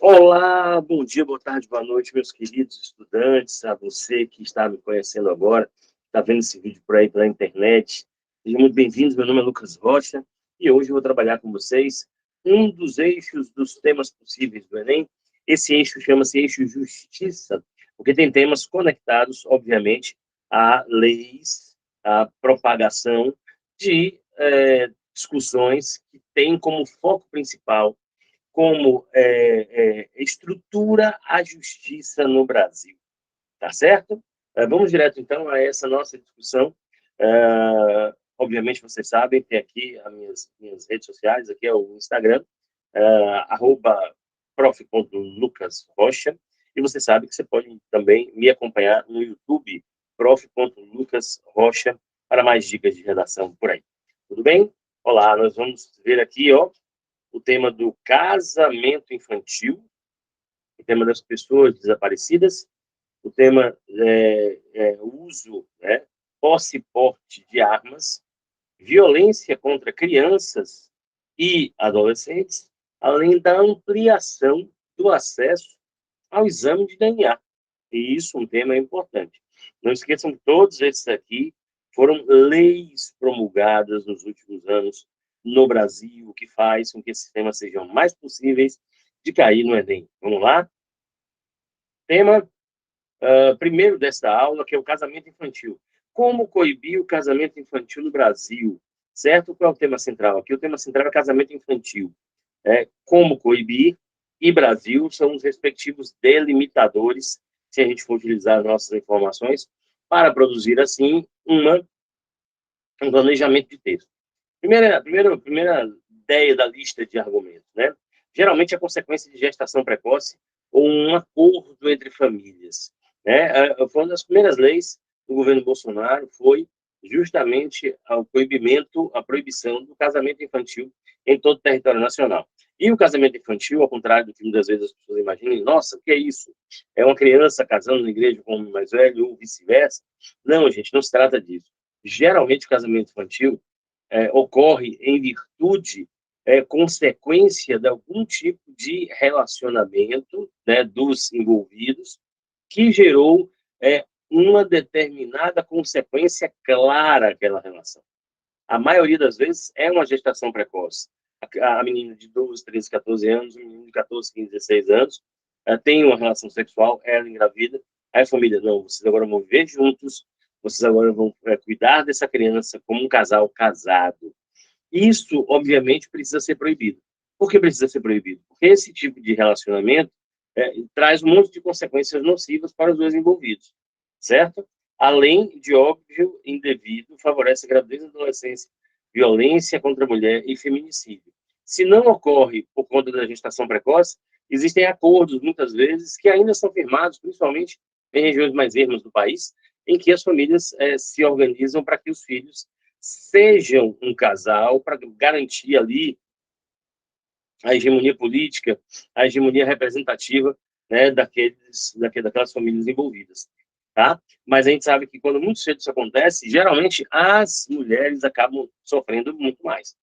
Olá, bom dia, boa tarde, boa noite, meus queridos estudantes, a você que está me conhecendo agora, está vendo esse vídeo por aí pela internet. Sejam muito bem-vindos, meu nome é Lucas Rocha e hoje eu vou trabalhar com vocês um dos eixos dos temas possíveis do Enem. Esse eixo chama-se eixo Justiça, porque tem temas conectados, obviamente, a leis, a propagação de discussões que têm como foco principal como estrutura a justiça no Brasil, tá certo? Vamos direto, então, a essa nossa discussão. Obviamente, vocês sabem, tem aqui as minhas redes sociais, aqui é o Instagram, @prof.lucasrocha, e você sabe que você pode também me acompanhar no YouTube, prof.lucasrocha, para mais dicas de redação por aí. Tudo bem? Olá, nós vamos ver aqui, ó, o tema do casamento infantil, o tema das pessoas desaparecidas, o tema uso, posse e porte de armas, violência contra crianças e adolescentes, além da ampliação do acesso ao exame de DNA. E isso é um tema importante. Não esqueçam que todos esses aqui foram leis promulgadas nos últimos anos no Brasil, o que faz com que esses temas sejam mais possíveis de cair no Enem. Vamos lá? Tema primeiro desta aula, que é o casamento infantil. Como coibir o casamento infantil no Brasil? Certo? Qual é o tema central aqui? O tema central é casamento infantil. Como coibir e Brasil são os respectivos delimitadores, se a gente for utilizar nossas informações, para produzir, assim, um planejamento de texto. Primeira ideia da lista de argumentos, né? Geralmente é consequência de gestação precoce ou um acordo entre famílias, né? Foi uma das primeiras leis do governo Bolsonaro, foi justamente o proibimento, a proibição do casamento infantil em todo o território nacional. E o casamento infantil, ao contrário do que muitas vezes as pessoas imaginam, nossa, o que é isso? É uma criança casando na igreja com um homem mais velho ou vice-versa? Não, gente, não se trata disso. Geralmente o casamento infantil ocorre em virtude, consequência de algum tipo de relacionamento, né, dos envolvidos, que gerou uma determinada consequência clara àquela relação. A maioria das vezes é uma gestação precoce. A menina de 12, 13, 14 anos, o menino de 14, 15, 16 anos, tem uma relação sexual, ela engravida, aí a família, não, vocês agora vão viver juntos, vocês agora vão cuidar dessa criança como um casal casado. Isso, obviamente, precisa ser proibido. Por que precisa ser proibido? Porque esse tipo de relacionamento traz um monte de consequências nocivas para os dois envolvidos, certo? Além de óbvio, indevido, favorece a gravidez e adolescência, violência contra a mulher e feminicídio. Se não ocorre por conta da gestação precoce, existem acordos, muitas vezes, que ainda são firmados, principalmente em regiões mais ermas do país, em que as famílias se organizam para que os filhos sejam um casal, para garantir ali a hegemonia política, a hegemonia representativa, né, daquelas famílias envolvidas, tá? Mas a gente sabe que quando muito cedo isso acontece, geralmente as mulheres acabam sofrendo muito mais.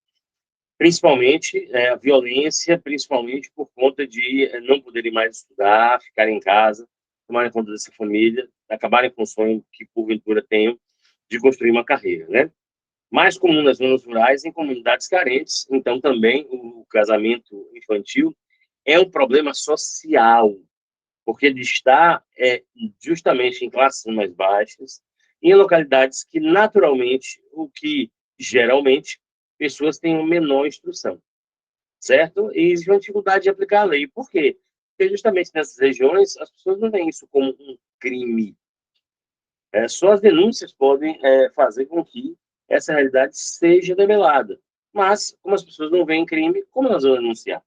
Principalmente a violência, principalmente por conta de não poderem mais estudar, ficarem em casa, tomarem conta dessa família, acabarem com o sonho que porventura tenham de construir uma carreira, né? Mais comum nas zonas rurais, em comunidades carentes. Então, também, o casamento infantil é um problema social, porque ele está justamente em classes mais baixas, em localidades que, naturalmente, o que, geralmente, pessoas têm uma menor instrução, certo? E existe uma dificuldade de aplicar a lei. Por quê? Porque, justamente nessas regiões, as pessoas não veem isso como um crime. Só as denúncias podem fazer com que essa realidade seja debelada. Mas, como as pessoas não veem crime, como elas vão denunciar?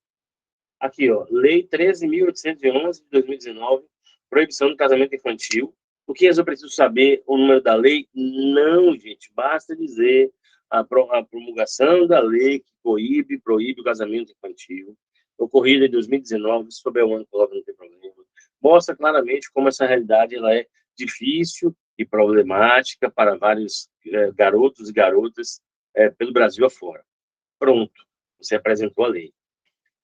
Aqui, ó, Lei 13.811 de 2019, proibição do casamento infantil. O que eu preciso saber? O número da lei? Não, gente, basta dizer a promulgação da lei que proíbe o casamento infantil, ocorrida em 2019, sob a ano, não tem problema. Mostra claramente como essa realidade ela é difícil e problemática para vários garotos e garotas pelo Brasil afora. Pronto, você apresentou a lei.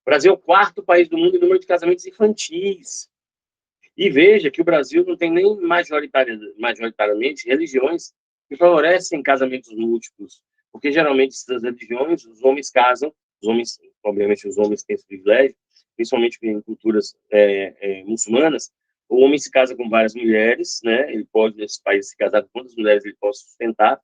Brasil é o quarto país do mundo em número de casamentos infantis. E veja que o Brasil não tem nem majoritariamente religiões que favorecem casamentos múltiplos, porque geralmente essas religiões, os homens casam, os homens, obviamente os homens têm esse privilégio, principalmente em culturas muçulmanas, o homem se casa com várias mulheres, né? Ele pode, nesse país, se casar com quantas mulheres ele pode sustentar.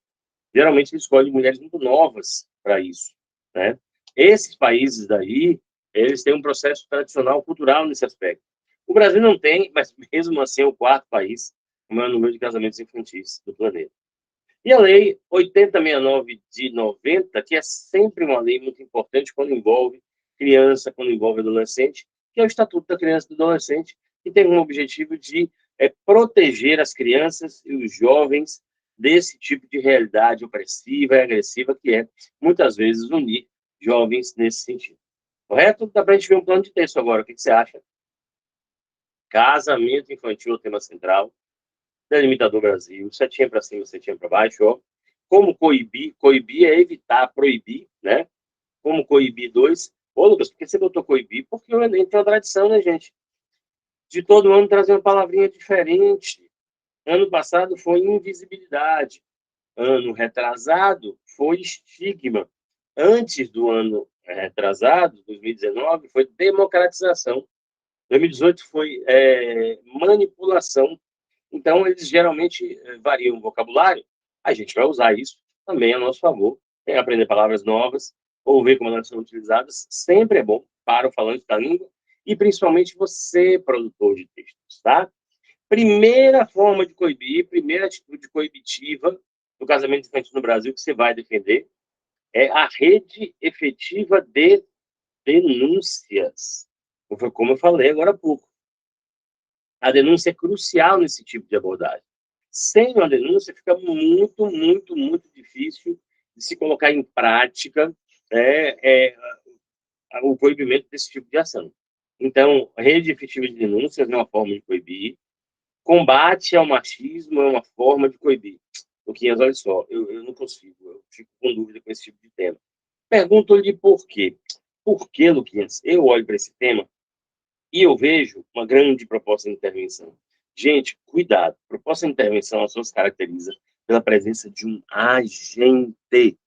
Geralmente ele escolhe mulheres muito novas para isso, né? Esses países daí, eles têm um processo tradicional, cultural nesse aspecto. O Brasil não tem, mas mesmo assim é o quarto país com o maior número de casamentos infantis do planeta. E a Lei 8069 de 90, que é sempre uma lei muito importante quando envolve criança, quando envolve adolescente, que é o Estatuto da Criança e do Adolescente, que tem um objetivo de proteger as crianças e os jovens desse tipo de realidade opressiva e agressiva, que é, muitas vezes, unir jovens nesse sentido. Correto? Dá para a gente ver um plano de texto agora. O que você acha? Casamento infantil é o tema central. Delimitador Brasil, setinha para cima, setinha para baixo, ó. Como coibir? Coibir é evitar, proibir, né? Como coibir dois. Ô, Lucas, por que você botou coibir? Porque o Enem tem uma tradição, né, gente? De todo ano trazer uma palavrinha diferente. Ano passado foi invisibilidade. Ano retrasado foi estigma. Antes do ano retrasado, 2019, foi democratização. 2018 foi manipulação. Então, eles geralmente variam o vocabulário. A gente vai usar isso também a nosso favor. Tem aprender palavras novas, ou ver como elas são utilizadas, sempre é bom para o falante da língua, e principalmente você, produtor de textos, tá? Primeira forma de coibir, primeira atitude coibitiva do casamento infantil no Brasil que você vai defender é a rede efetiva de denúncias. Como eu falei agora há pouco. A denúncia é crucial nesse tipo de abordagem. Sem uma denúncia, fica muito, muito, muito difícil de se colocar em prática o coibimento desse tipo de ação. Então, rede efetiva de denúncias é uma forma de coibir. Combate ao machismo é uma forma de coibir. Luquinhas, olha só, eu não consigo, eu fico com dúvida com esse tipo de tema. Pergunto-lhe por quê. Por que, Luquinhas, eu olho para esse tema e eu vejo uma grande proposta de intervenção. Gente, cuidado. Proposta de intervenção só se caracteriza pela presença de um agente.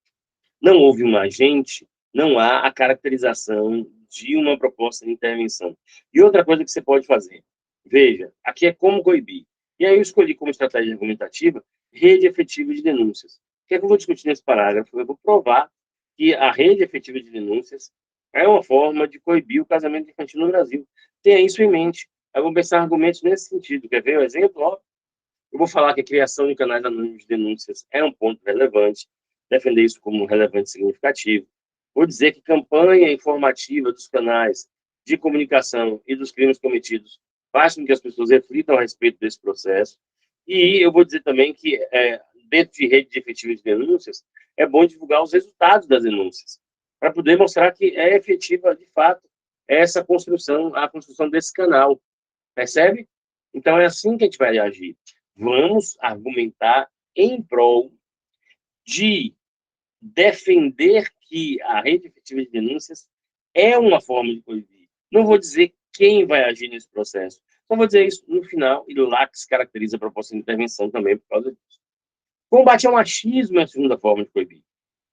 Não houve um agente, não há a caracterização de uma proposta de intervenção. E outra coisa que você pode fazer. Veja, aqui é como coibir. E aí eu escolhi como estratégia argumentativa rede efetiva de denúncias. O que é que eu vou discutir nesse parágrafo? Eu vou provar que a rede efetiva de denúncias é uma forma de coibir o casamento infantil no Brasil. Tenha isso em mente. Eu vou pensar argumentos nesse sentido. Quer ver o exemplo? Ó, eu vou falar que a criação de canais anônimos de denúncias é um ponto relevante, defender isso como relevante e significativo. Vou dizer que campanha informativa dos canais de comunicação e dos crimes cometidos faz com que as pessoas reflitam a respeito desse processo. E eu vou dizer também que, dentro de rede de efetiva de denúncias, é bom divulgar os resultados das denúncias, para poder mostrar que é efetiva, de fato, essa construção, a construção desse canal. Percebe? Então, é assim que a gente vai agir. Vamos argumentar em prol de defender que a rede efetiva de denúncias é uma forma de coibir. Não vou dizer quem vai agir nesse processo. Só vou dizer isso no final, e lá que se caracteriza a proposta de intervenção também por causa disso. Combate ao machismo é a segunda forma de coibir.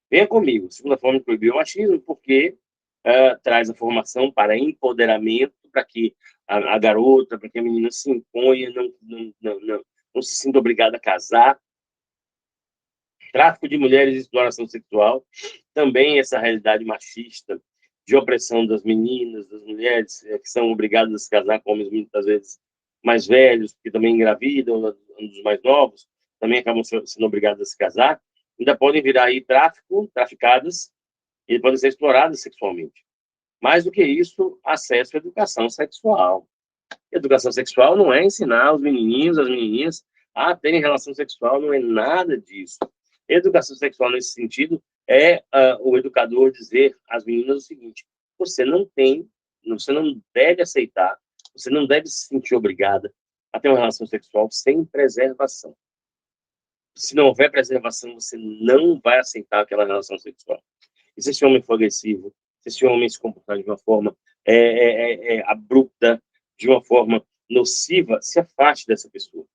Venha comigo. A segunda forma de coibir é o machismo, porque traz a formação para empoderamento, para que a garota, para que a menina se imponha, não se sinta obrigada a casar. Tráfico de mulheres e exploração sexual, também essa realidade machista de opressão das meninas, das mulheres, que são obrigadas a se casar com homens muitas vezes mais velhos, que também engravidam, um dos mais novos, também acabam sendo obrigadas a se casar, ainda podem virar aí traficadas, e podem ser exploradas sexualmente. Mais do que isso, acesso à educação sexual. Educação sexual não é ensinar os menininhos, as menininhas a terem relação sexual, não é nada disso. Educação sexual, nesse sentido, é o educador dizer às meninas o seguinte: você não deve aceitar, você não deve se sentir obrigada a ter uma relação sexual sem preservação. Se não houver preservação, você não vai aceitar aquela relação sexual. E se esse homem for agressivo, se esse homem se comportar de uma forma abrupta, de uma forma nociva, se afaste dessa pessoa,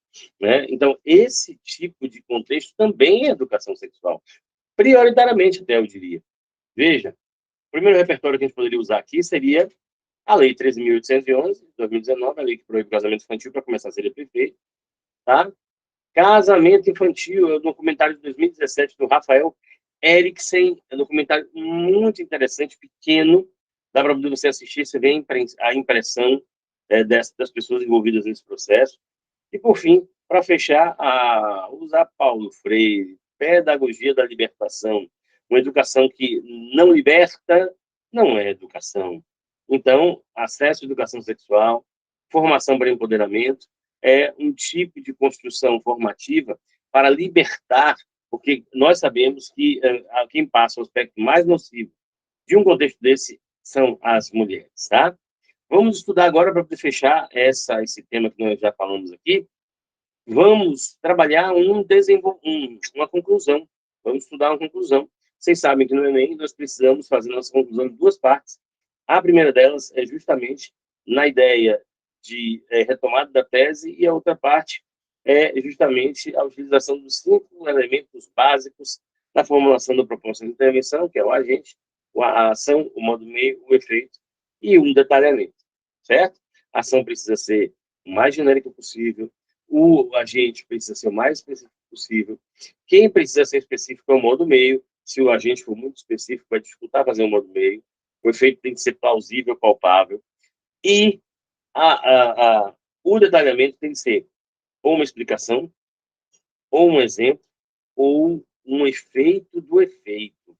né? Então, esse tipo de contexto também é educação sexual. Prioritariamente, até eu diria. Veja, o primeiro repertório que a gente poderia usar aqui seria a Lei 13.811, de 2019, a lei que proíbe o casamento infantil, para começar, seria perfeito, tá? Casamento Infantil é um documentário de 2017 do Rafael Eriksen, é um documentário muito interessante, pequeno, dá para você assistir, você vê a impressão das pessoas envolvidas nesse processo. E, por fim, para fechar, usar Paulo Freire, Pedagogia da Libertação, uma educação que não liberta, não é educação. Então, acesso à educação sexual, formação para empoderamento, é um tipo de construção formativa para libertar, porque nós sabemos que quem passa o aspecto mais nocivo de um contexto desse são as mulheres, tá? Vamos estudar agora, para fechar esse tema que nós já falamos aqui, vamos trabalhar uma conclusão. Vamos estudar uma conclusão. Vocês sabem que no Enem nós precisamos fazer nossa conclusão em duas partes. A primeira delas é justamente na ideia de retomada da tese, e a outra parte é justamente a utilização dos 5 elementos básicos da formulação da proposta de intervenção, que é o agente, a ação, o modo meio, o efeito e um detalhamento, certo? A ação precisa ser o mais genérica possível, o agente precisa ser o mais específico possível. Quem precisa ser específico é o modo meio. Se o agente for muito específico, vai dificultar fazer o modo meio. O efeito tem que ser plausível, palpável. E o detalhamento tem que ser ou uma explicação, ou um exemplo, ou um efeito do efeito.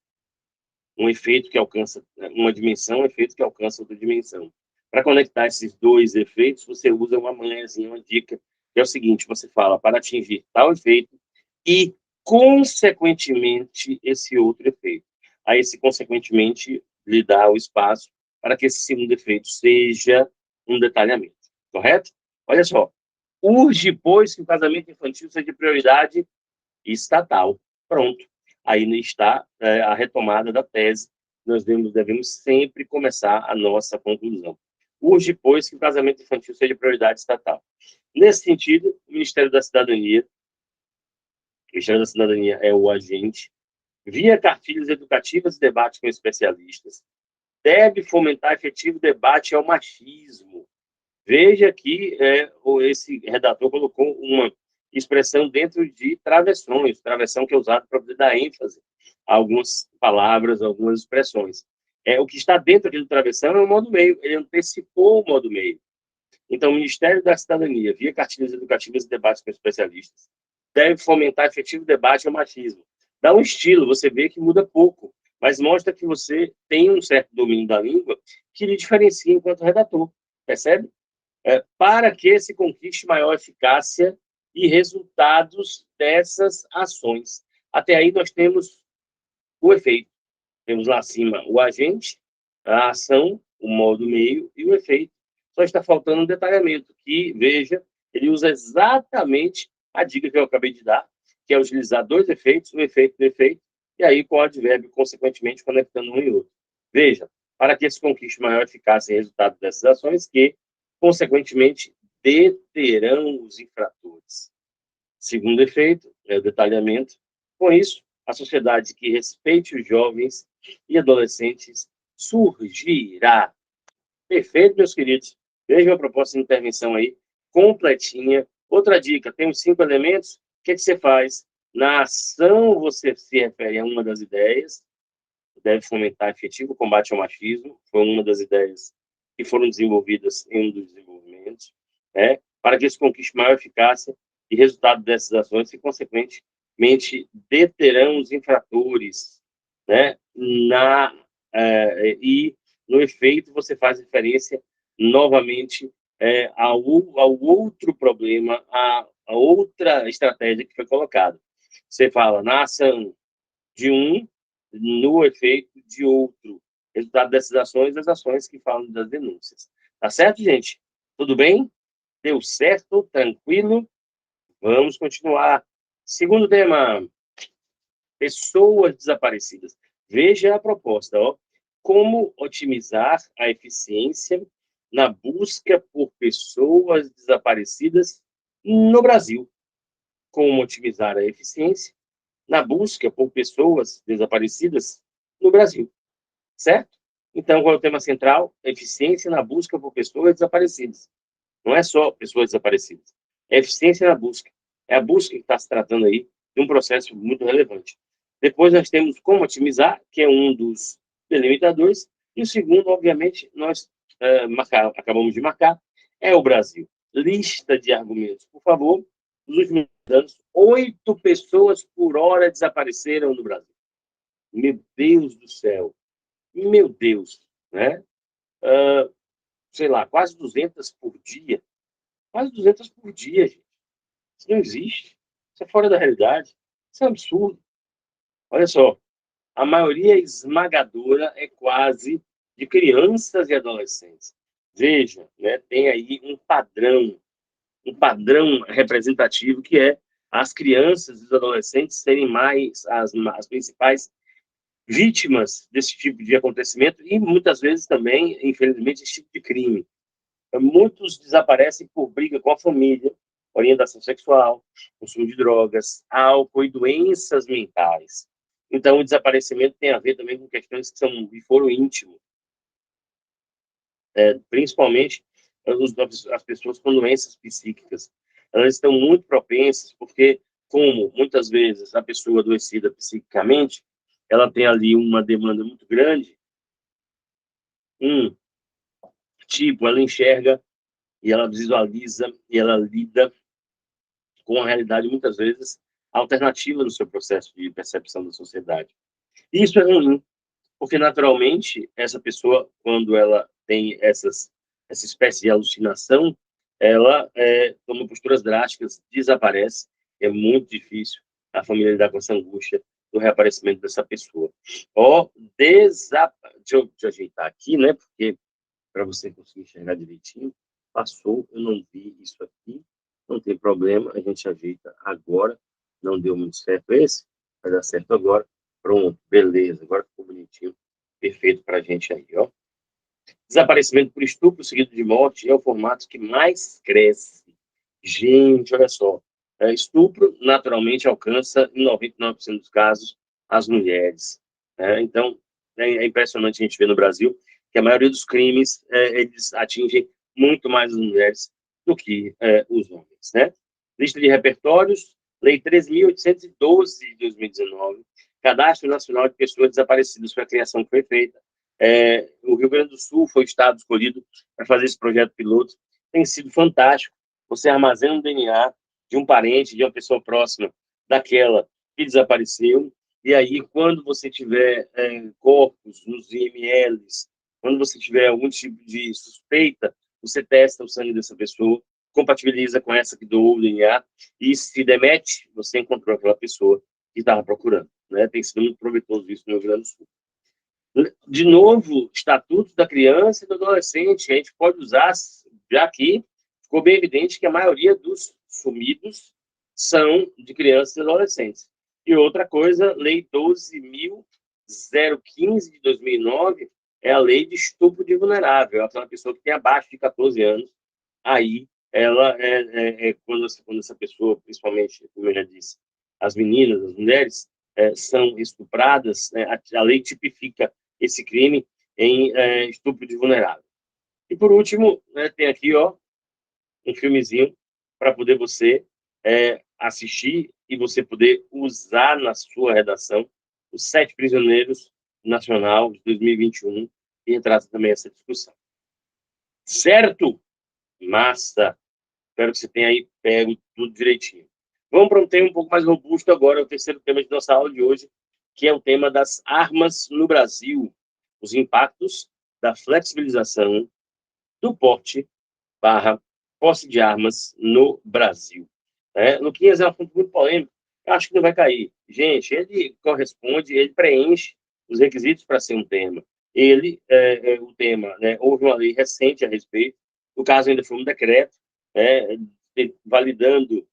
Um efeito que alcança uma dimensão, um efeito que alcança outra dimensão. Para conectar esses dois efeitos, você usa uma manhãzinha, uma dica, que é o seguinte: você fala para atingir tal efeito e, consequentemente, esse outro efeito. Aí, esse consequentemente lhe dá o espaço para que esse segundo efeito seja um detalhamento, correto? Olha só, urge, pois, que o casamento infantil seja de prioridade estatal. Pronto. Aí está a retomada da tese. Nós devemos sempre começar a nossa conclusão. Urge, pois, que o casamento infantil seja prioridade estatal. Nesse sentido, o Ministério da Cidadania é o agente, via cartilhas educativas e debates com especialistas, deve fomentar efetivo debate ao machismo. Veja que esse redator colocou uma expressão dentro de travessões, travessão que é usado para poder dar ênfase a algumas palavras, algumas expressões. O que está dentro aqui do travessão é o modo meio, ele antecipou o modo meio. Então, o Ministério da Cidadania, via cartilhas educativas e debates com especialistas, deve fomentar efetivo debate ao machismo. Dá um estilo, você vê que muda pouco, mas mostra que você tem um certo domínio da língua que lhe diferencia enquanto redator, percebe? Para que se conquiste maior eficácia e resultados dessas ações. Até aí nós temos o efeito. Temos lá acima o agente, a ação, o modo meio e o efeito. Só está faltando um detalhamento, que, veja, ele usa exatamente a dica que eu acabei de dar, que é utilizar dois efeitos, o efeito do efeito, e aí com o advérbio, consequentemente, conectando um e outro. Veja, para que se conquiste maior eficácia e resultado dessas ações, que, consequentemente, deterão os infratores. Segundo efeito, é o detalhamento. Com isso, a sociedade que respeite os jovens e adolescentes surgirá. Perfeito, meus queridos. Veja uma proposta de intervenção aí, completinha. Outra dica, tem os 5 elementos. O que você faz? Na ação, você se refere a uma das ideias, deve fomentar efetivo combate ao machismo, foi uma das ideias que foram desenvolvidas em um dos desenvolvimentos, né? Para que se conquiste maior eficácia e resultado dessas ações, e, consequentemente, deterão os infratores, né? E, no efeito, você faz referência, novamente, ao outro problema, a outra estratégia que foi colocada. Você fala na ação de um, no efeito de outro. Resultado dessas ações, as ações que falam das denúncias. Tá certo, gente? Tudo bem? Deu certo? Tranquilo? Vamos continuar. Segundo tema, pessoas desaparecidas. Veja a proposta, ó. como otimizar a eficiência na busca por pessoas desaparecidas no Brasil. Como otimizar a eficiência na busca por pessoas desaparecidas no Brasil, certo? Então, qual é o tema central? Eficiência na busca por pessoas desaparecidas. Não é só pessoas desaparecidas. É eficiência na busca. É a busca que está se tratando aí de um processo muito relevante. Depois nós temos como otimizar, que é um dos delimitadores, e o segundo, obviamente, nós acabamos de marcar, é o Brasil. Lista de argumentos, por favor. Nos últimos anos, 8 pessoas por hora desapareceram no Brasil. Meu Deus do céu. Meu Deus, né? Sei lá, quase 200 por dia. Quase 200 por dia, gente. Isso não existe. Isso é fora da realidade. Isso é um absurdo. Olha só, a maioria esmagadora é quase de crianças e adolescentes. Veja, né, tem aí um padrão representativo que é as crianças e os adolescentes serem mais as principais vítimas desse tipo de acontecimento e muitas vezes também, infelizmente, esse tipo de crime. Muitos desaparecem por briga com a família, orientação sexual, consumo de drogas, álcool e doenças mentais. Então, o desaparecimento tem a ver também com questões que são de foro íntimo, principalmente as pessoas com doenças psíquicas. Elas estão muito propensas, porque, como muitas vezes a pessoa adoecida psiquicamente, ela tem ali uma demanda muito grande, tipo, ela enxerga e ela visualiza e ela lida com a realidade, muitas vezes, alternativa no seu processo de percepção da sociedade. E isso é ruim, porque, naturalmente, essa pessoa, quando ela tem essa espécie de alucinação, ela toma posturas drásticas, desaparece, é muito difícil a família lidar com essa angústia do reaparecimento dessa pessoa. Deixa eu ajeitar aqui, né, porque para você conseguir enxergar direitinho, passou, eu não vi isso aqui, não tem problema, a gente ajeita agora, não deu muito certo esse, vai dar certo agora, pronto, beleza, agora ficou bonitinho, perfeito para a gente aí, ó. Desaparecimento por estupro seguido de morte é o formato que mais cresce. Gente, olha só, estupro naturalmente alcança, em 99% dos casos, as mulheres. Então, é impressionante a gente ver no Brasil que a maioria dos crimes, eles atingem muito mais as mulheres do que os homens, né? Lista de repertórios, Lei 13.812 de 2019, Cadastro Nacional de Pessoas Desaparecidas, foi a criação que foi feita. O Rio Grande do Sul foi o estado escolhido para fazer esse projeto piloto. Tem sido fantástico. Você armazena o DNA de um parente, de uma pessoa próxima daquela que desapareceu, e aí, quando você tiver corpos nos IMLs, quando você tiver algum tipo de suspeita, você testa o sangue dessa pessoa, compatibiliza com essa que doou o DNA, e se demete, você encontrou aquela pessoa que estava procurando. Né? Tem sido muito proveitoso isso no Rio Grande do Sul. De novo, Estatuto da Criança e do Adolescente, a gente pode usar, já que ficou bem evidente que a maioria dos sumidos são de crianças e adolescentes. E outra coisa, Lei 12.015 de 2009 é a lei de estupro de vulnerável, aquela pessoa que tem abaixo de 14 anos, aí ela quando essa pessoa, principalmente, como eu já disse, as meninas, as mulheres, são estupradas, né, a lei tipifica esse crime em estupro de vulnerável. E, por último, né, tem aqui um filmezinho para poder você assistir e você poder usar na sua redação os 7 prisioneiros nacional de 2021 e retrata também essa discussão. Certo? Massa! Espero que você tenha aí pego tudo direitinho. Vamos para um tema um pouco mais robusto agora, o terceiro tema de nossa aula de hoje, que é o tema das armas no Brasil, os impactos da flexibilização do porte barra posse de armas no Brasil. Luquinhas é um assunto muito polêmico, eu acho que não vai cair. Gente, ele corresponde, ele preenche os requisitos para ser um tema. O tema, né, houve uma lei recente a respeito, no caso ainda foi um decreto, né, validando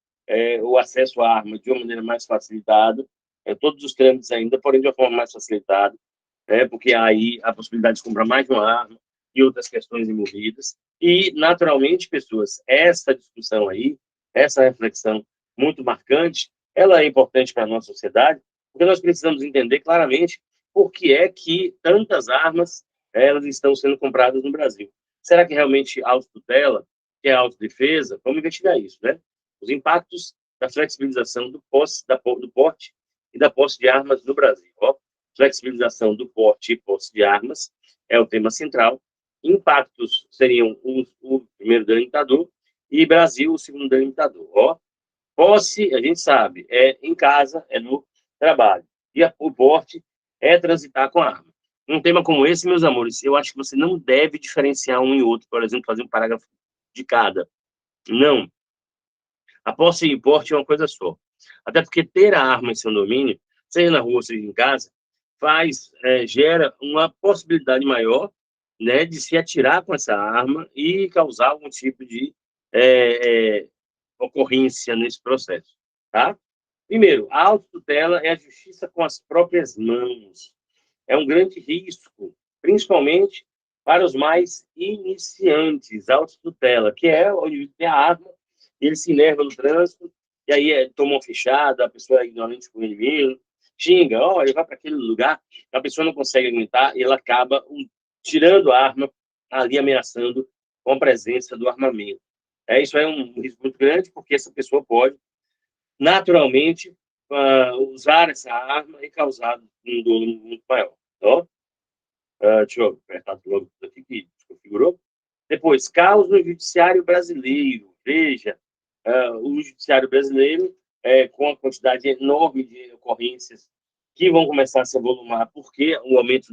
o acesso à arma de uma maneira mais facilitada, todos os trâmites ainda, porém de uma forma mais facilitada. porque aí a possibilidade de comprar mais de uma arma e outras questões envolvidas. E, naturalmente, pessoas, essa discussão aí, essa reflexão muito marcante, ela é importante para a nossa sociedade, porque nós precisamos entender claramente por que é que tantas armas elas estão sendo compradas no Brasil. Será que realmente autotutela, que é autodefesa? Vamos investigar isso, né? Os impactos da flexibilização do porte e da posse de armas no Brasil. Ó, flexibilização do porte e posse de armas é o tema central. Impactos seriam o primeiro delimitador e Brasil o segundo delimitador. Ó, posse, a gente sabe, é em casa, é no trabalho. E o porte é transitar com a arma. Um tema como esse, meus amores, eu acho que você não deve diferenciar um e outro, por exemplo, fazer um parágrafo de cada. Não. A posse e o porte é uma coisa só. Até porque ter a arma em seu domínio, seja na rua, seja em casa, gera uma possibilidade maior, né, de se atirar com essa arma e causar algum tipo de é, é, ocorrência nesse processo, tá? Primeiro, a autotutela é a justiça com as próprias mãos. É um grande risco, principalmente para os mais iniciantes, a autotutela, que é onde tem a arma, ele se enerva no trânsito, e aí toma uma fechada, a pessoa é ignorante com ele mesmo, xinga, olha, vai para aquele lugar, a pessoa não consegue aguentar e ela acaba tirando a arma, ali ameaçando com a presença do armamento. Isso é um risco muito grande, porque essa pessoa pode, naturalmente, usar essa arma e causar um dano muito maior. Ó, deixa eu apertar logo aqui que desconfigurou. Depois, caos no judiciário brasileiro. Veja, o judiciário brasileiro, com a quantidade enorme de ocorrências que vão começar a se avolumar, porque o aumento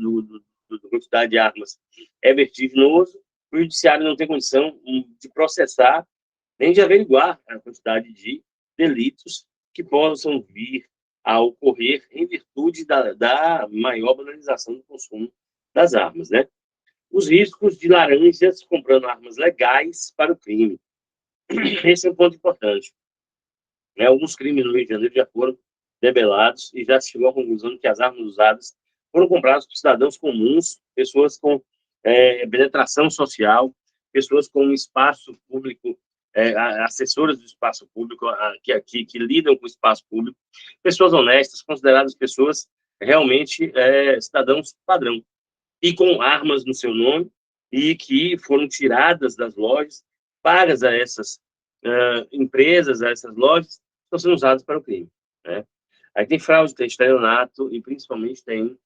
da quantidade de armas é vertiginoso, o judiciário não tem condição de processar, nem de averiguar a quantidade de delitos que possam vir a ocorrer em virtude da maior banalização do consumo das armas, né? Os riscos de laranjas comprando armas legais para o crime. Esse é um ponto importante. Né? Alguns crimes no Rio de Janeiro já foram debelados e já se chegou à conclusão de que as armas usadas foram compradas por cidadãos comuns, pessoas com penetração social, pessoas com espaço público, assessoras do espaço público, que lidam com o espaço público, pessoas honestas, consideradas pessoas realmente cidadãos padrão, e com armas no seu nome, e que foram tiradas das lojas, pagas a essas empresas, a essas lojas, estão sendo usadas para o crime. Né? Aí tem fraude, tem estelionato e, principalmente, tem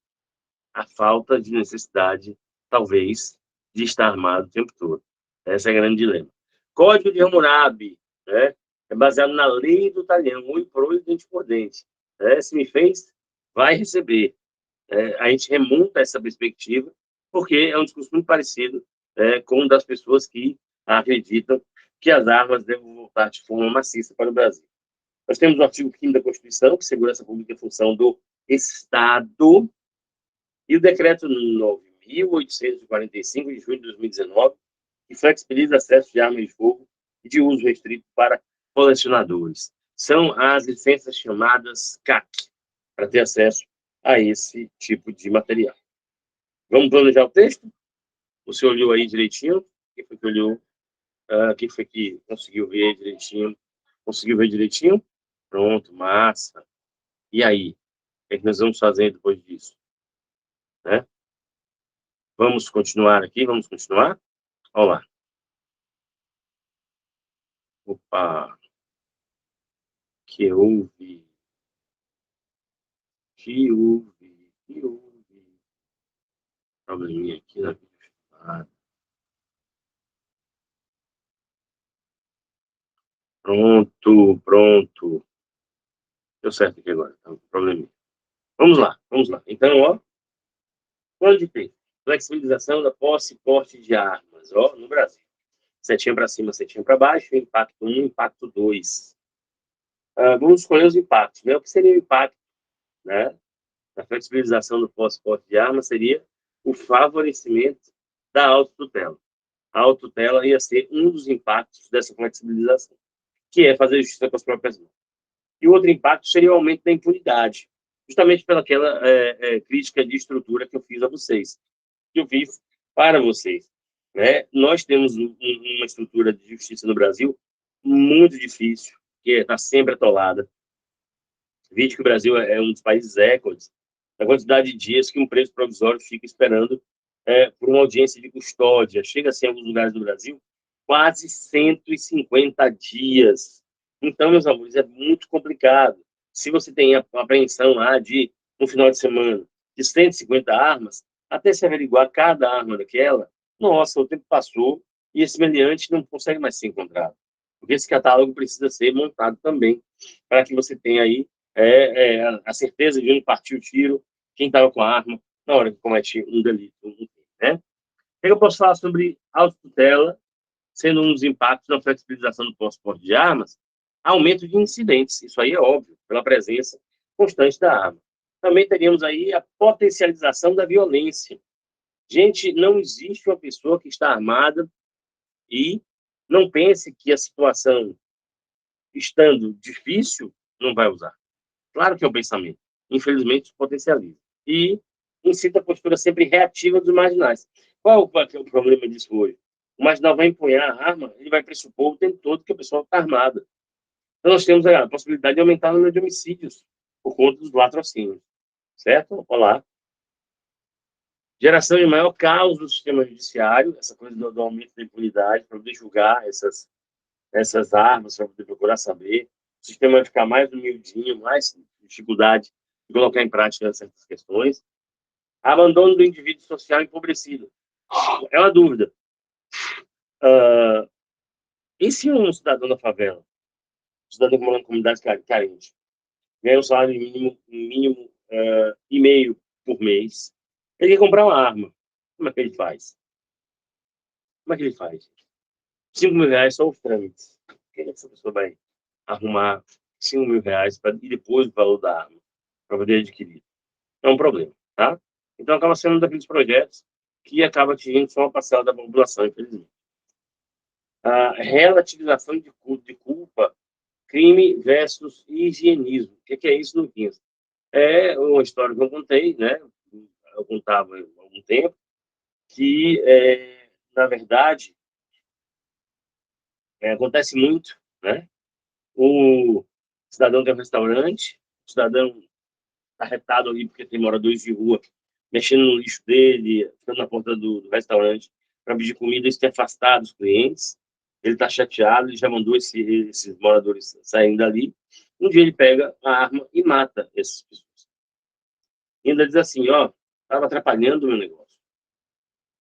a falta de necessidade, talvez, de estar armado o tempo todo. Esse é o grande dilema. Código de Hammurabi, né? É baseado na lei do talhão, oi por oi, dente por dente. Se me fez, vai receber. A gente remonta essa perspectiva, porque é um discurso muito parecido com o das pessoas que acreditam que as armas devem voltar de forma maciça para o Brasil. Nós temos o artigo 5º da Constituição, que segurança pública é função do Estado, e o decreto 9.845, de junho de 2019, que flexibiliza acesso de armas de fogo e de uso restrito para colecionadores. São as licenças chamadas CAC, para ter acesso a esse tipo de material. Vamos planejar o texto? Você olhou aí direitinho? Quem foi que olhou? Quem foi que conseguiu ver direitinho? Conseguiu ver direitinho? Pronto, massa. E aí? O que é que nós vamos fazer depois disso? Né? Vamos continuar aqui? Vamos continuar? Olha lá. Opa! Que houve? Que houve? Que houve? Probleminha aqui na vida. Pronto, pronto. Deu certo aqui agora, tá? Probleminha. Vamos lá, vamos lá. Então, ó, plano de ter flexibilização da posse e porte de armas, ó, no Brasil. Setinha para cima, setinha para baixo, impacto 1, impacto 2. Vamos escolher os impactos, né? O que seria o impacto, né? Da flexibilização do posse e porte de armas seria o favorecimento da autotutela. A autotutela ia ser um dos impactos dessa flexibilização, que é fazer justiça com as próprias mãos. E o outro impacto seria o aumento da impunidade. justamente pelaquela crítica de estrutura que eu fiz a vocês, que eu fiz para vocês. Né? Nós temos uma estrutura de justiça no Brasil muito difícil, que está sempre atolada. Vide que o Brasil é um dos países recordes da quantidade de dias que um preso provisório fica esperando por uma audiência de custódia. Chega assim, em alguns lugares do Brasil, quase 150 dias. Então, meus amores, é muito complicado. Se você tem a apreensão lá no final de semana, de 150 armas, até se averiguar cada arma daquela, nossa, o tempo passou e esse meliante não consegue mais ser encontrado. Porque esse catálogo precisa ser montado também, para que você tenha aí a certeza de onde partiu o tiro, quem estava com a arma, na hora que comete um delito. Né? Eu posso falar sobre autotutela, sendo um dos impactos da flexibilização do transporte de armas, aumento de incidentes. Isso aí é óbvio, pela presença constante da arma. Também teríamos aí a potencialização da violência. Gente, não existe uma pessoa que está armada e não pense que a situação, estando difícil, não vai usar. Claro que é o pensamento. Infelizmente, isso potencializa. E incita a postura sempre reativa dos marginais. Qual é o problema disso hoje? O marginal vai empunhar a arma, ele vai pressupor o tempo todo que a pessoa está armada. Então, nós temos a possibilidade de aumentar o número de homicídios por conta dos latrocínios. Certo? Olá. Geração de maior caos do sistema judiciário, essa coisa do aumento da impunidade, para poder julgar essas armas, para poder procurar saber. O sistema vai ficar mais humildinho, mais dificuldade de colocar em prática certas questões. Abandono do indivíduo social empobrecido. É uma dúvida. E se um cidadão da favela, um cidadão que mora em comunidade carente, ganha um salário mínimo e meio por mês, ele quer comprar uma arma. Como é que ele faz? Como é que ele faz? 5 mil reais só os trâmites. Quem é que essa pessoa vai arrumar 5 mil reais e depois o valor da arma para poder adquirir? É um problema, tá? Então, acaba sendo um daqueles projetos que acaba atingindo só uma parcela da população, infelizmente. A relativização de culpa, crime versus higienismo. O que é isso, Luquinhas? É uma história que eu contei, né? Eu contava há algum tempo, que, na verdade, acontece muito, né? O cidadão tem um restaurante, o cidadão está retado ali porque tem moradores de rua mexendo no lixo dele, ficando na porta do restaurante para pedir comida, isso tem afastado os clientes. Ele está chateado, ele já mandou esses moradores saírem dali. Um dia ele pega a arma e mata essas pessoas. E ainda diz assim, ó, estava atrapalhando o meu negócio.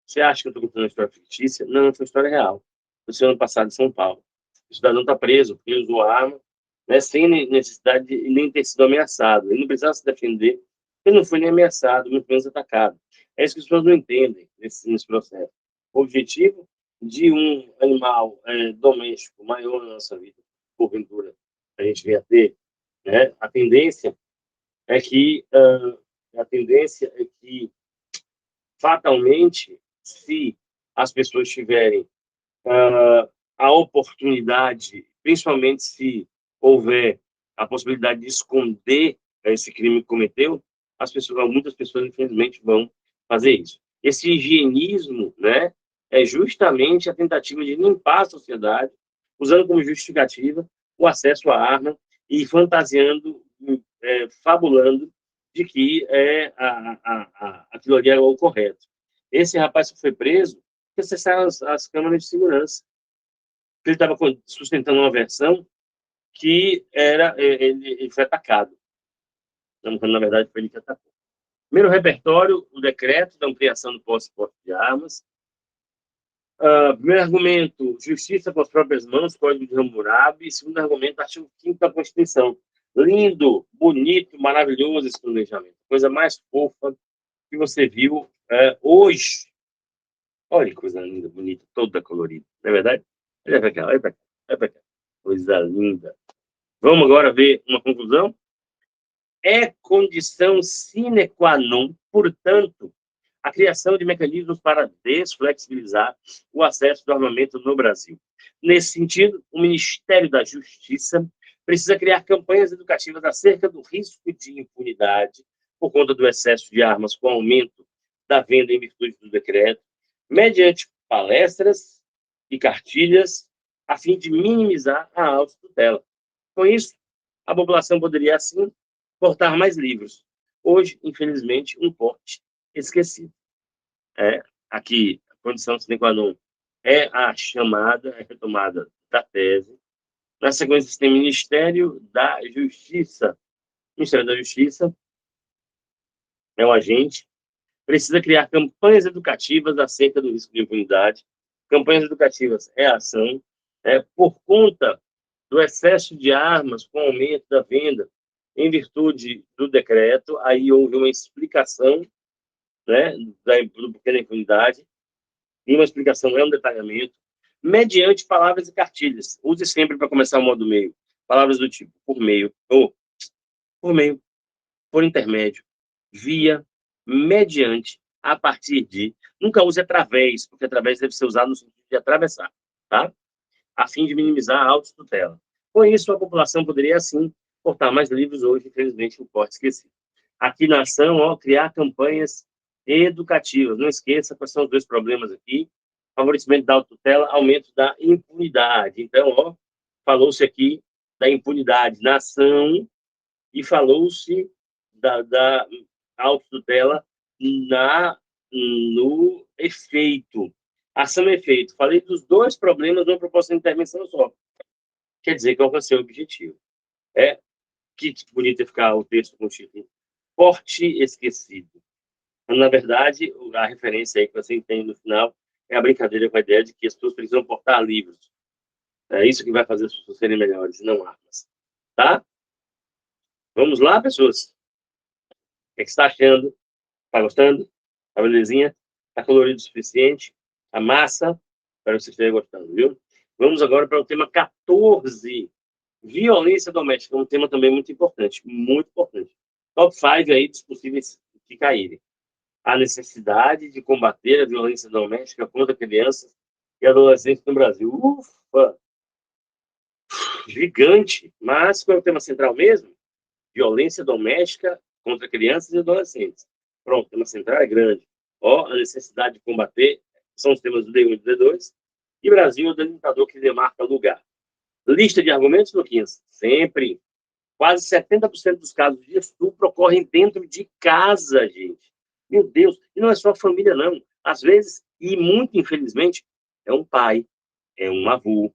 Você acha que eu estou contando uma história fictícia? Não, foi uma história real. Foi ano passado em São Paulo. O cidadão está preso porque ele usou a arma, né, sem necessidade de nem ter sido ameaçado. Ele não precisava se defender, ele não foi nem ameaçado, muito menos atacado. É isso que as pessoas não entendem nesse processo. O objetivo de um animal doméstico maior na nossa vida, porventura, a gente vem a ter, né, a tendência é que fatalmente, se as pessoas tiverem a oportunidade, principalmente se houver a possibilidade de esconder esse crime que cometeu, muitas pessoas, infelizmente, vão fazer isso. Esse higienismo, né, é justamente a tentativa de limpar a sociedade, usando como justificativa o acesso à arma e fantasiando, fabulando de que aquilo ali é o correto. Esse rapaz que foi preso, acessaram as câmeras de segurança. Ele estava sustentando uma versão que ele foi atacado. Então, na verdade, foi ele que atacou. Primeiro repertório, o decreto da ampliação do posse e porte de armas. Primeiro argumento, justiça com as próprias mãos, Código de Hammurabi. Segundo argumento, artigo 5º da Constituição. Lindo, bonito, maravilhoso esse planejamento. Coisa mais fofa que você viu hoje. Olha que coisa linda, bonita, toda colorida. Não é verdade? Olha para cá, olha para cá, olha para cá. Coisa linda. Vamos agora ver uma conclusão? É condição sine qua non, portanto, a criação de mecanismos para desflexibilizar o acesso do armamento no Brasil. Nesse sentido, o Ministério da Justiça precisa criar campanhas educativas acerca do risco de impunidade por conta do excesso de armas com aumento da venda em virtude do decreto, mediante palestras e cartilhas, a fim de minimizar a autotutela. Com isso, a população poderia, assim, portar mais livros. Hoje, infelizmente, um porte esquecido. Aqui, a condição sine qua non é a chamada, a retomada da tese. Na sequência, tem o Ministério da Justiça. O Ministério da Justiça é o agente, precisa criar campanhas educativas acerca do risco de impunidade. Campanhas educativas é a ação, por conta do excesso de armas com aumento da venda em virtude do decreto, aí houve uma explicação, né, do porquê da impunidade, e uma explicação é um detalhamento, mediante palavras e cartilhas. Use sempre para começar o modo meio. Palavras do tipo, por meio, ou por meio, por intermédio, via, mediante, a partir de. Nunca use através, porque através deve ser usado no sentido de atravessar, tá? A fim de minimizar a autotutela. Com isso, a população poderia, assim, portar mais livros hoje, infelizmente, o porte esquecido. Aqui na ação, criar campanhas educativas. Não esqueça quais são os dois problemas aqui. Favorecimento da autotutela, aumento da impunidade. Então, falou-se aqui da impunidade na ação e falou-se da autotutela no efeito. Ação e efeito. Falei dos dois problemas numa proposta de intervenção só. Quer dizer que eu alcancei o objetivo. Que bonito ficar o texto com o título Porte Esquecido. Na verdade, a referência aí que você entende no final é a brincadeira com a ideia de que as pessoas precisam portar livros. É isso que vai fazer as pessoas serem melhores, não armas. Tá? Vamos lá, pessoas? O que você está achando? Está gostando? Tá belezinha? Tá colorido o suficiente? A massa? Espero que você esteja gostando, viu? Vamos agora para o tema 14. Violência doméstica, um tema também muito importante. Muito importante. Top 5 aí dos possíveis que caírem. A necessidade de combater a violência doméstica contra crianças e adolescentes no Brasil. Ufa! Gigante! Mas qual é o tema central mesmo? Violência doméstica contra crianças e adolescentes. Pronto, o tema central é grande. A necessidade de combater são os temas do D1 e do D2. E Brasil é o delimitador que demarca lugar. Lista de argumentos, Luquinhas? Sempre. Quase 70% dos casos de estupro ocorrem dentro de casa, gente. Meu Deus. E não é só família, não. Às vezes, e muito infelizmente, é um pai, é um avô,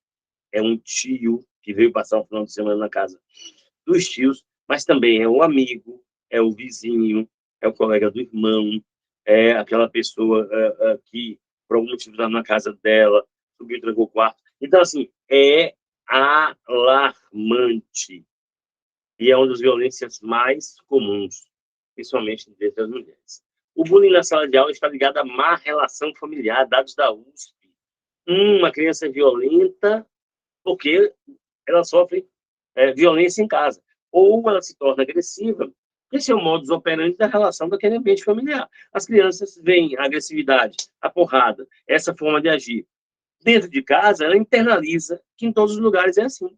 é um tio que veio passar um final de semana na casa dos tios, mas também é o amigo, é o vizinho, é o colega do irmão, é aquela pessoa que, por algum motivo, está na casa dela, subiu e trancou o quarto. Então, assim, é alarmante. E é uma das violências mais comuns, principalmente entre as mulheres. O bullying na sala de aula está ligado à má relação familiar, dados da USP. Uma criança violenta porque ela sofre violência em casa. Ou ela se torna agressiva. Esse é o modus operandi da relação daquele ambiente familiar. As crianças veem a agressividade, a porrada, essa forma de agir. Dentro de casa, ela internaliza que em todos os lugares é assim.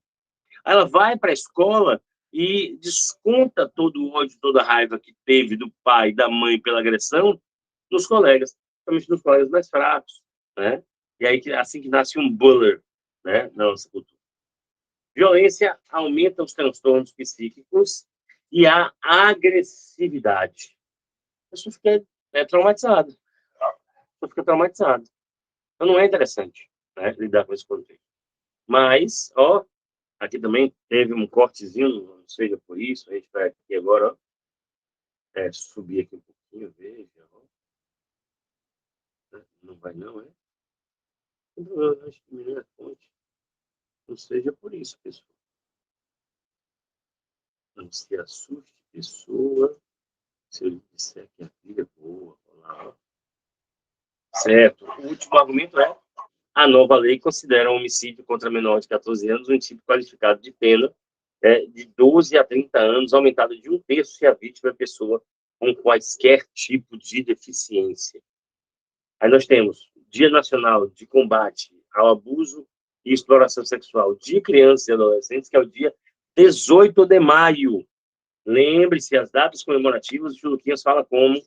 Ela vai para a escola e desconta todo o ódio, toda a raiva que teve do pai e da mãe pela agressão nos colegas, principalmente nos colegas mais fracos, né? E aí, assim que nasce um buller, né, na nossa cultura. Violência aumenta os transtornos psíquicos e a agressividade. A pessoa fica traumatizada. A pessoa fica traumatizada. Então, não é interessante, né, lidar com esse contexto. Mas, aqui também teve um cortezinho, não seja por isso, a gente vai aqui agora, subir aqui um pouquinho, veja. Não vai não, é? Eu acho que melhor fonte. Não seja por isso, pessoal. Não se assuste, pessoa, se eu disser que a vida é boa. Lá. Certo. O último argumento é: a nova lei considera um homicídio contra menor de 14 anos um tipo qualificado de pena de 12 a 30 anos, aumentado de 1/3 se a vítima é pessoa com quaisquer tipo de deficiência. Aí nós temos Dia Nacional de Combate ao Abuso e Exploração Sexual de Crianças e Adolescentes, que é o dia 18 de maio. Lembre-se, as datas comemorativas, o Luquinhas fala como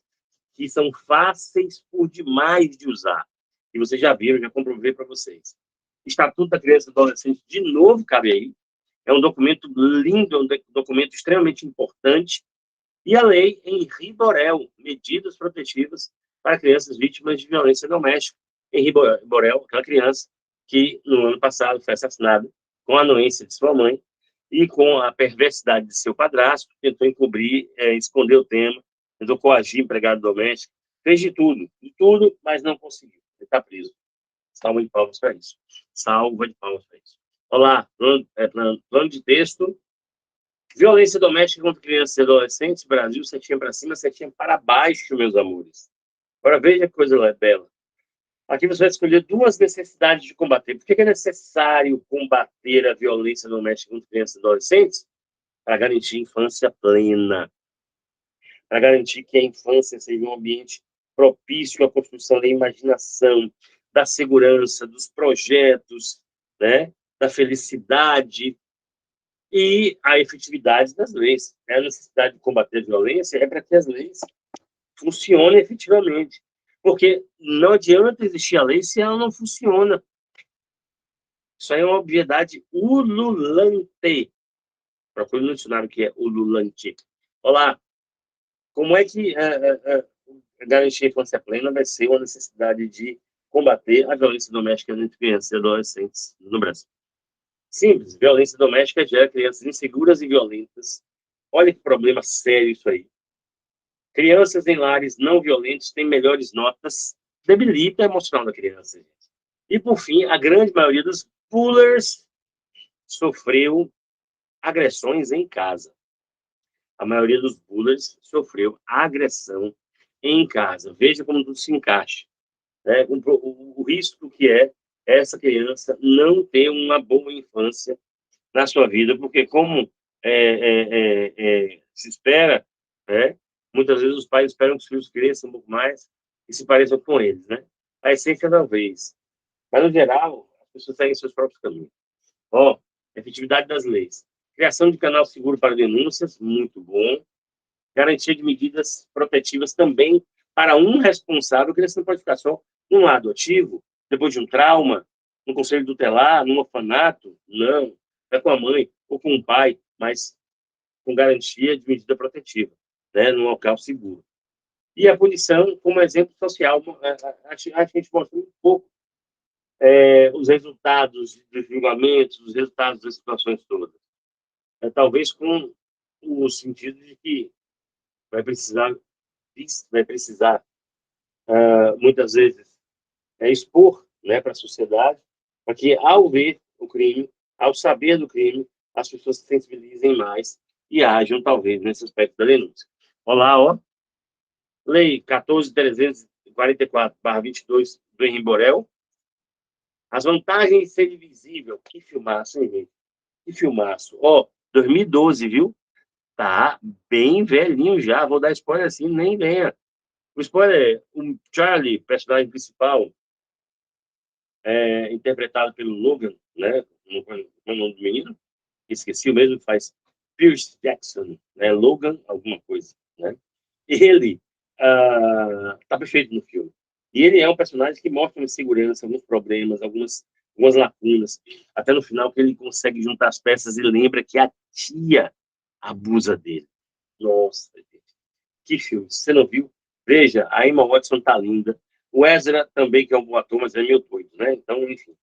que são fáceis por demais de usar. E vocês já viram, já comprovei para vocês. Estatuto da Criança e do Adolescente, de novo, cabe aí. É um documento lindo, é um documento extremamente importante. E a lei Henri Borel, medidas protetivas para crianças vítimas de violência doméstica. Henri Borel, aquela criança que no ano passado foi assassinada com a anuência de sua mãe e com a perversidade de seu padrasto, tentou encobrir, esconder o tema, tentou coagir empregado doméstico, fez de tudo, mas não conseguiu. Ele está preso. Salva de palmas para isso. Salva de palmas para isso. Olá, plano de texto. Violência doméstica contra crianças e adolescentes, Brasil, setinha para cima, setinha para baixo, meus amores. Agora veja que coisa bela. Aqui você vai escolher duas necessidades de combater. Por que é necessário combater a violência doméstica contra crianças e adolescentes? Para garantir infância plena. Para garantir que a infância seja um ambiente propício à construção da imaginação, da segurança, dos projetos, né? Da felicidade, e a efetividade das leis. A necessidade de combater a violência é para que as leis funcionem efetivamente. Porque não adianta existir a lei se ela não funciona. Isso aí é uma obviedade ululante. Procure no dicionário que é ululante. Olá, como é que garantir a infância plena vai ser uma necessidade de combater a violência doméstica entre crianças e adolescentes no Brasil? Simples, violência doméstica gera crianças inseguras e violentas. Olha que problema sério isso aí. Crianças em lares não violentos têm melhores notas, debilita a emocional da criança. Gente. E, por fim, a grande maioria dos bullers sofreu agressões em casa. A maioria dos bullers sofreu agressão em casa. Veja como tudo se encaixa. Né? O risco que é essa criança não ter uma boa infância na sua vida, porque como se espera, né? Muitas vezes os pais esperam que os filhos cresçam um pouco mais e se pareçam com eles, né? A essência da vez. Mas, no geral, as pessoas seguem seus próprios caminhos. Ó, efetividade das leis. Criação de canal seguro para denúncias, muito bom. Garantia de medidas protetivas também para um responsável, que não pode ficar só num lado ativo, depois de um trauma, no conselho tutelar, num orfanato, não. É com a mãe ou com o pai, mas com garantia de medida protetiva, né, num local seguro. E a punição como exemplo social, a gente mostra um pouco os resultados dos julgamentos, os resultados das situações todas. Talvez com o sentido de que vai precisar muitas vezes, expor, né, para a sociedade, para que, ao ver o crime, ao saber do crime, as pessoas se sensibilizem mais e ajam, talvez, nesse aspecto da denúncia. Olá, ó. Lei 14.344/22 do Henri Borel. As vantagens de ser invisível. Que filmaço, hein, gente? Que filmaço. Ó, 2012, viu? Tá bem velhinho já. Vou dar spoiler assim, nem venha. O spoiler é o Charlie, personagem principal, interpretado pelo Logan, né? Não é o nome do menino? Esqueci o mesmo, faz Pierce Jackson, né? Logan, alguma coisa, né? Ele tá perfeito no filme. E ele é um personagem que mostra uma insegurança, alguns problemas, algumas lacunas. Até no final, que ele consegue juntar as peças e lembra que a tia abusa dele. Nossa, que filme. Se você não viu, veja, a Emma Watson tá linda. O Ezra também, que é um bom ator, mas é meio doido, né? Então, enfim.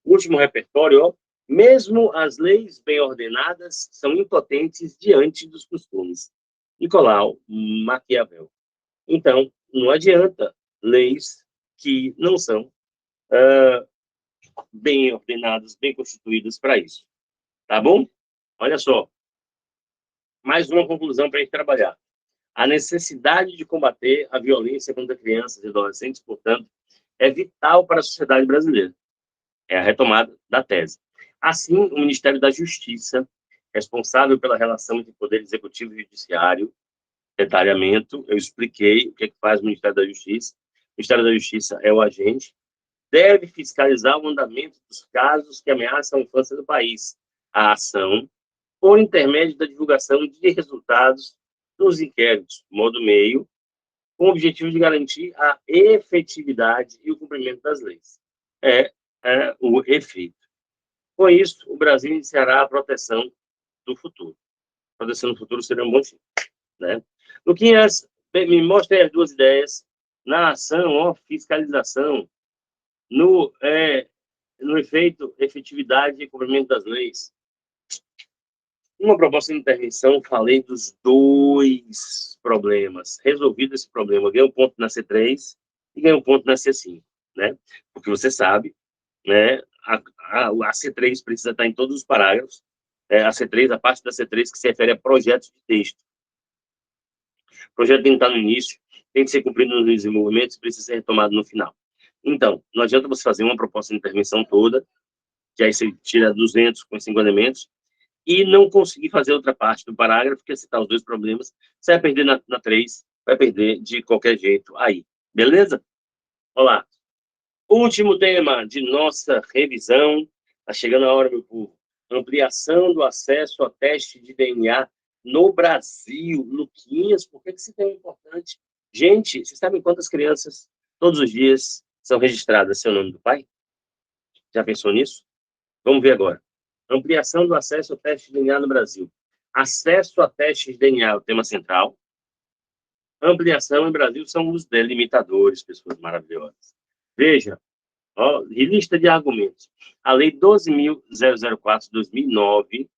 Último repertório, ó. Mesmo as leis bem ordenadas são impotentes diante dos costumes. Nicolau Maquiavel. Então, não adianta leis que não são bem ordenadas, bem constituídas para isso. Tá bom? Olha só. Mais uma conclusão para a gente trabalhar. A necessidade de combater a violência contra crianças e adolescentes, portanto, é vital para a sociedade brasileira. É a retomada da tese. Assim, o Ministério da Justiça, responsável pela relação entre Poder Executivo e Judiciário, detalhamento, eu expliquei o que faz o Ministério da Justiça. O Ministério da Justiça é o agente, deve fiscalizar o andamento dos casos que ameaçam a infância do país. A ação por intermédio da divulgação de resultados dos inquéritos, modo meio, com o objetivo de garantir a efetividade e o cumprimento das leis. É o efeito. Com isso, o Brasil iniciará a proteção do futuro. Proteção do futuro seria um bom time, né? Luquinhas, me mostre as duas ideias na ação, fiscalização, no efeito, efetividade e cumprimento das leis. Uma proposta de intervenção, falei dos dois problemas. Resolvido esse problema, ganhei um ponto na C3 e ganhei um ponto na C5, né? Porque você sabe, né? A C3 precisa estar em todos os parágrafos. A C3, a parte da C3 que se refere a projetos de texto. O projeto tem que estar no início, tem que ser cumprido nos desenvolvimentos e precisa ser retomado no final. Então, não adianta você fazer uma proposta de intervenção toda, que aí você tira 200 com 5 elementos, e não conseguir fazer outra parte do parágrafo, que é citar os dois problemas, você vai perder na 3, vai perder de qualquer jeito aí. Beleza? Olá. Último tema de nossa revisão. Está chegando a hora, meu povo. Ampliação do acesso a teste de DNA no Brasil. Luquinhas, por que esse tema é importante? Gente, vocês sabem quantas crianças, todos os dias, são registradas seu nome do pai? Já pensou nisso? Vamos ver agora. Ampliação do acesso ao teste de DNA no Brasil. Acesso a testes de DNA é o tema central. Ampliação no Brasil são os delimitadores, pessoas maravilhosas. Veja, ó, lista de argumentos. A Lei 12.004 de 2009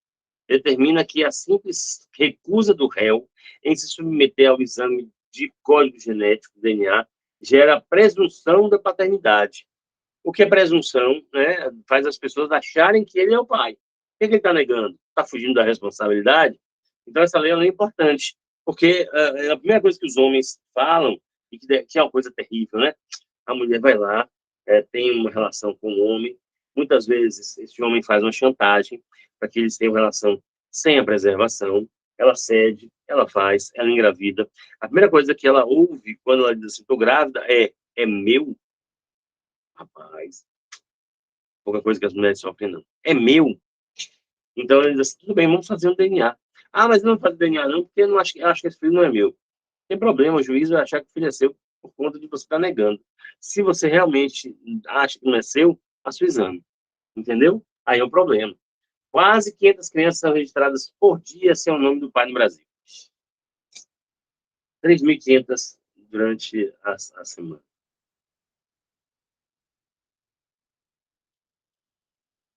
determina que a simples recusa do réu em se submeter ao exame de código genético, DNA, gera presunção da paternidade. O que é presunção, né, faz as pessoas acharem que ele é o pai. O que ele está negando? Está fugindo da responsabilidade? Então, essa lei é importante, porque a primeira coisa que os homens falam, e que é uma coisa terrível, né? A mulher vai lá, tem uma relação com o homem, muitas vezes esse homem faz uma chantagem para que eles tenham relação sem a preservação, ela cede, ela faz, ela engravida. A primeira coisa que ela ouve quando ela diz assim, estou grávida, é meu? Rapaz, pouca coisa que as mulheres sofrem, não. É meu. Então, ele diz assim, tudo bem, vamos fazer um DNA. Ah, mas não fazer DNA não, porque eu acho que esse filho não é meu. Tem problema, o juiz vai achar que o filho é seu por conta de você estar negando. Se você realmente acha que não é seu, faça o exame. Entendeu? Aí é um problema. Quase 500 crianças são registradas por dia sem o nome do pai no Brasil. 3.500 durante a semana.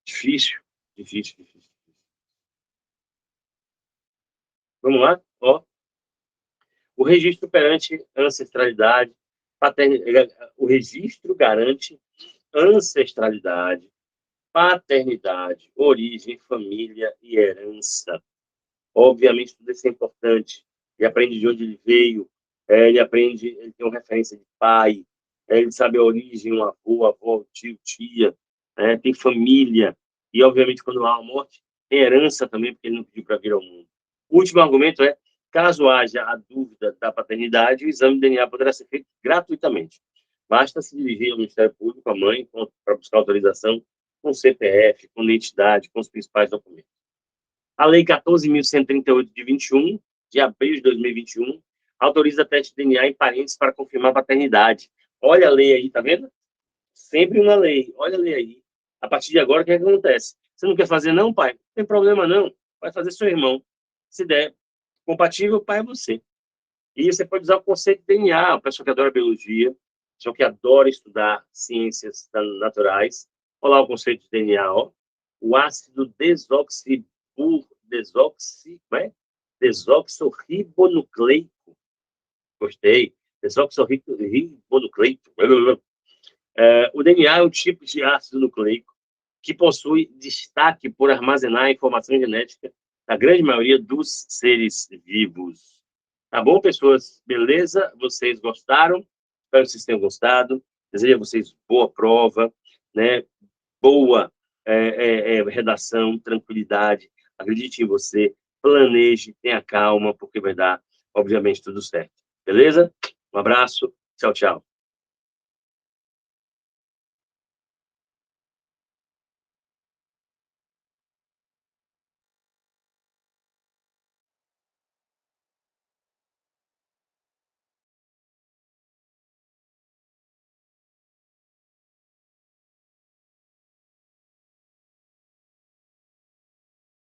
Difícil, difícil, difícil. Vamos lá? Ó, o registro perante ancestralidade, o registro garante ancestralidade, paternidade, origem, família e herança. Obviamente, tudo isso é importante. Ele aprende de onde ele veio, ele tem uma referência de pai, ele sabe a origem, um avô, avó, tio, tia, tem família. E, obviamente, quando há uma morte, tem herança também, porque ele não pediu para vir ao mundo. O último argumento é, caso haja a dúvida da paternidade, o exame de DNA poderá ser feito gratuitamente. Basta se dirigir ao Ministério Público, à mãe, para buscar autorização com CPF, com identidade, com os principais documentos. A Lei 14.138, de 21, de abril de 2021, autoriza teste de DNA em parentes para confirmar paternidade. Olha a lei aí, tá vendo? Sempre uma lei. Olha a lei aí. A partir de agora, o que acontece? Você não quer fazer, não, pai? Não tem problema, não. Vai fazer seu irmão. Se der compatível, o pai é você. E você pode usar o conceito de DNA, a pessoa que adora biologia, a pessoa que adora estudar ciências naturais. Olha lá o conceito de DNA, ó. O ácido desoxirribonucleico. Gostei. Desoxirribonucleico. O DNA é um tipo de ácido nucleico que possui destaque por armazenar a informação genética da grande maioria dos seres vivos. Tá bom, pessoas? Beleza? Vocês gostaram? Espero que vocês tenham gostado. Desejo a vocês boa prova, né? Boa redação, tranquilidade. Acredite em você, planeje, tenha calma, porque vai dar, obviamente, tudo certo. Beleza? Um abraço. Tchau, tchau.